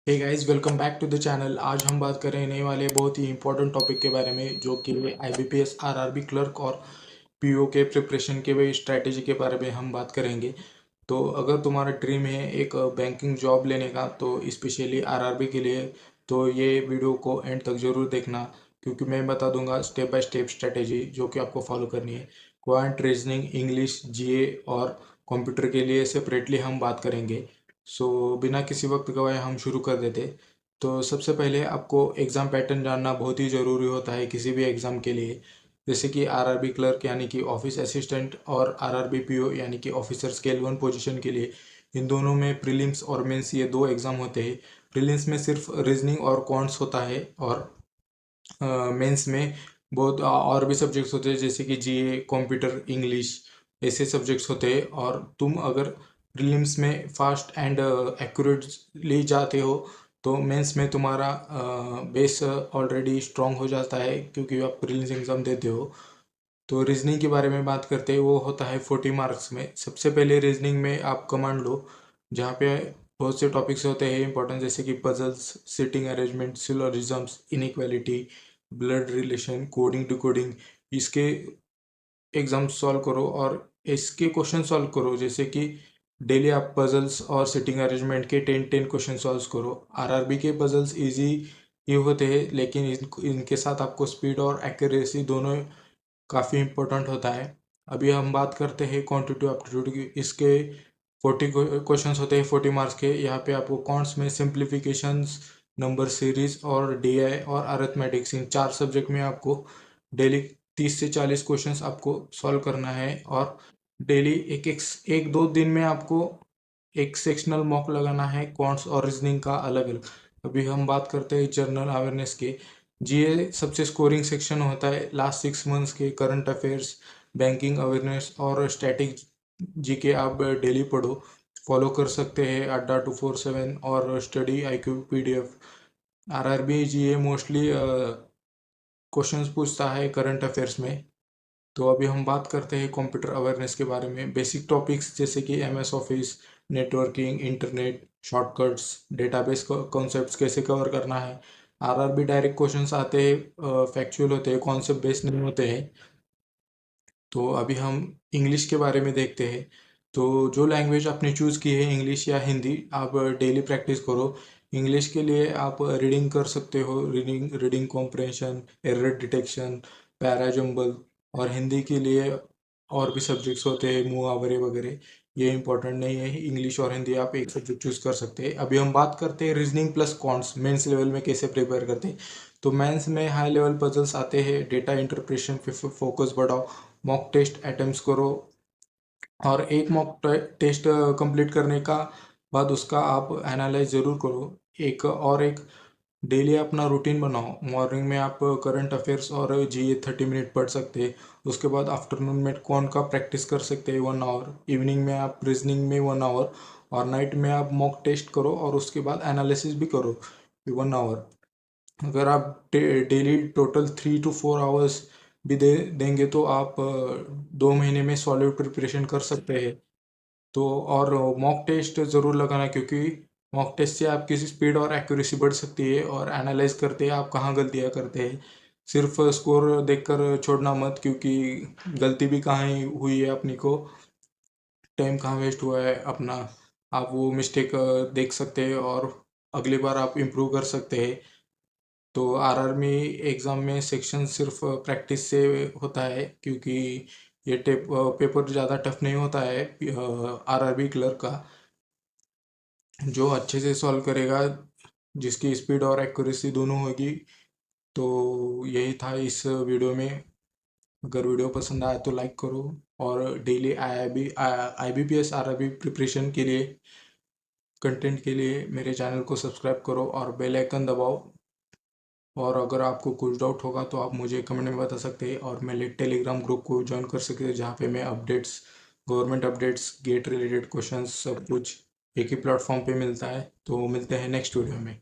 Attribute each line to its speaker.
Speaker 1: Hey guys, welcome back to the channel. आज हम बात करने वाले बहुत ही इंपॉर्टेंट टॉपिक के बारे में, जो कि आईबीपीएस आरआरबी क्लर्क और पीओ के प्रिपरेशन के वे स्ट्रैटेजी के बारे में हम बात करेंगे। तो अगर तुम्हारा ड्रीम है एक बैंकिंग जॉब लेने का, तो स्पेशली आरआरबी के लिए, तो ये वीडियो को एंड तक ज़रूर देखना, क्योंकि मैं बता दूंगा स्टेप बाय स्टेप स्ट्रैटेजी जो कि आपको फॉलो करनी है। क्वांट, रीजनिंग, इंग्लिश, जीए और कंप्यूटर के लिए सेपरेटली हम बात करेंगे। सो बिना किसी वक्त गवाए हम शुरू कर देते। तो सबसे पहले आपको एग्ज़ाम पैटर्न जानना बहुत ही ज़रूरी होता है किसी भी एग्ज़ाम के लिए। जैसे कि आरआरबी क्लर्क यानी कि ऑफिस असिस्टेंट और आरआरबी पीओ यानी कि ऑफिसर स्केल 1 पोजीशन के लिए, इन दोनों में प्रीलिम्स और मेंस ये दो एग्ज़ाम होते हैं। प्रीलिम्स में सिर्फ रीजनिंग और क्वांट्स होता है, और मेंस में बहुत और भी सब्जेक्ट्स होते हैं, जैसे कि जीए, कंप्यूटर, इंग्लिश, ऐसे सब्जेक्ट्स होते हैं। और तुम अगर प्रीलिम्स में फास्ट एंड एक्यूरेटली जाते हो, तो मेंस में तुम्हारा बेस ऑलरेडी स्ट्रांग हो जाता है, क्योंकि आप प्रीलिम्स एग्ज़ाम देते हो। तो रीजनिंग के बारे में बात करते हैं, वो होता है 40 मार्क्स में। सबसे पहले रीजनिंग में आप कमांड लो, जहाँ पे बहुत से टॉपिक्स होते हैं इंपॉर्टेंट, जैसे कि puzzles, sitting arrangement, syllogisms, inequality, blood relation, coding to coding. इसके एग्जाम सॉल्व करो और इसके क्वेश्चन सॉल्व करो। जैसे कि डेली आप पजल्स और सिटिंग अरेंजमेंट के 10 क्वेश्चन सॉल्व करो। आरआरबी के पजल्स इजी ये होते हैं, लेकिन इनके साथ आपको स्पीड और एक्यूरेसी दोनों काफ़ी इम्पोर्टेंट होता है। अभी हम बात करते हैं क्वांटिटेटिव एप्टीट्यूड की। इसके 40 क्वेश्चंस होते हैं 40 मार्क्स के। यहाँ पे आपको कॉन्ट्स में सिंप्लीफिकेशंस, नंबर सीरीज और डीआई और अरिथमेटिक्स, इन 4 सब्जेक्ट में आपको डेली 30 से 40 क्वेश्चंस आपको सॉल्व करना है। और डेली एक दो दिन में आपको एक सेक्शनल मॉक लगाना है, क्वांट्स और रीजनिंग का अलग अलग। अभी हम बात करते हैं जनरल अवेयरनेस के। जीए सबसे स्कोरिंग सेक्शन होता है। लास्ट 6 मंथ्स के करंट अफेयर्स, बैंकिंग अवेयरनेस और स्टैटिक जीके आप डेली पढ़ो, फॉलो कर सकते हैं अड्डा 247 और स्टडी आईक्यू पीडीएफ। आरआरबी जीए मोस्टली क्वेश्चंस पूछता है करंट अफेयर्स में। तो अभी हम बात करते हैं कंप्यूटर अवेयरनेस के बारे में। बेसिक टॉपिक्स जैसे कि MS office, networking, internet, shortcuts, database concepts कैसे कवर करना है। आरआरबी डायरेक्ट क्वेश्चंस आते हैं, फैक्चुअल होते हैं, कॉन्सेप्ट बेस्ड नहीं होते हैं। तो अभी हम इंग्लिश के बारे में देखते हैं। तो जो लैंग्वेज आपने चूज़ की है, इंग्लिश या हिंदी, आप डेली प्रैक्टिस करो। इंग्लिश के लिए आप रीडिंग कर सकते हो, reading reading comprehension, error detection, para jumble. और हिंदी के लिए और भी सब्जेक्ट्स होते हैं, मुहावरे वगैरह। ये इंपॉर्टेंट नहीं है, इंग्लिश और हिंदी आप एक सब्जेक्ट चूज कर सकते हैं। अभी हम बात करते हैं reasoning plus quants mains level में कैसे प्रिपेयर करते हैं। तो मेंस में हाई लेवल पजल्स आते हैं, डेटा इंटरप्रेशन पे फोकस बढ़ाओ, मॉक टेस्ट अटेम्प्ट्स करो। और एक मॉक टेस्ट कंप्लीट करने का बाद उसका आप एनालाइज ज़रूर करो। एक डेली अपना रूटीन बनाओ। मॉर्निंग में आप करंट अफेयर्स और जीए 30 मिनट पढ़ सकते हैं। उसके बाद आफ्टरनून में कौन का प्रैक्टिस कर सकते हैं 1 आवर। इवनिंग में आप रीजनिंग में 1 आवर, और नाइट में आप मॉक टेस्ट करो और उसके बाद एनालिसिस भी करो 1 आवर। अगर आप डेली टोटल 3 to 4 आवर्स भी दे देंगे, तो आप 2 महीने में सॉलिड प्रिपरेशन कर सकते हैं। तो और मॉक टेस्ट ज़रूर लगाना, क्योंकि मॉक टेस्ट से आपकी स्पीड और एक्यूरेसी बढ़ सकती है, और एनालाइज करते हैं आप कहाँ गलतियाँ करते हैं। सिर्फ स्कोर देखकर छोड़ना मत, क्योंकि गलती भी कहाँ ही हुई है अपनी को, टाइम कहाँ वेस्ट हुआ है अपना, आप वो मिस्टेक देख सकते हैं और अगली बार आप इम्प्रूव कर सकते हैं। तो आरआर में एग्ज़ाम में सेक्शन सिर्फ प्रैक्टिस से होता है, क्योंकि ये पेपर ज़्यादा टफ नहीं होता है आरआरबी क्लर्क का। जो अच्छे से सॉल्व करेगा, जिसकी स्पीड और एक्यूरेसी दोनों होगी। तो यही था इस वीडियो में। अगर वीडियो पसंद आया तो लाइक करो, और डेली आईबीपीएस आरआरबी प्रिपरेशन के लिए, कंटेंट के लिए मेरे चैनल को सब्सक्राइब करो और बेल आइकन दबाओ। और अगर आपको कुछ डाउट होगा तो आप मुझे कमेंट में बता सकते हैं, और मेरे टेलीग्राम ग्रुप को ज्वाइन कर सकते हैं, जहाँ पे मैं updates, government updates, GATE related questions, सब कुछ एक ही प्लेटफॉर्म पे मिलता है। तो मिलते हैं नेक्स्ट वीडियो में।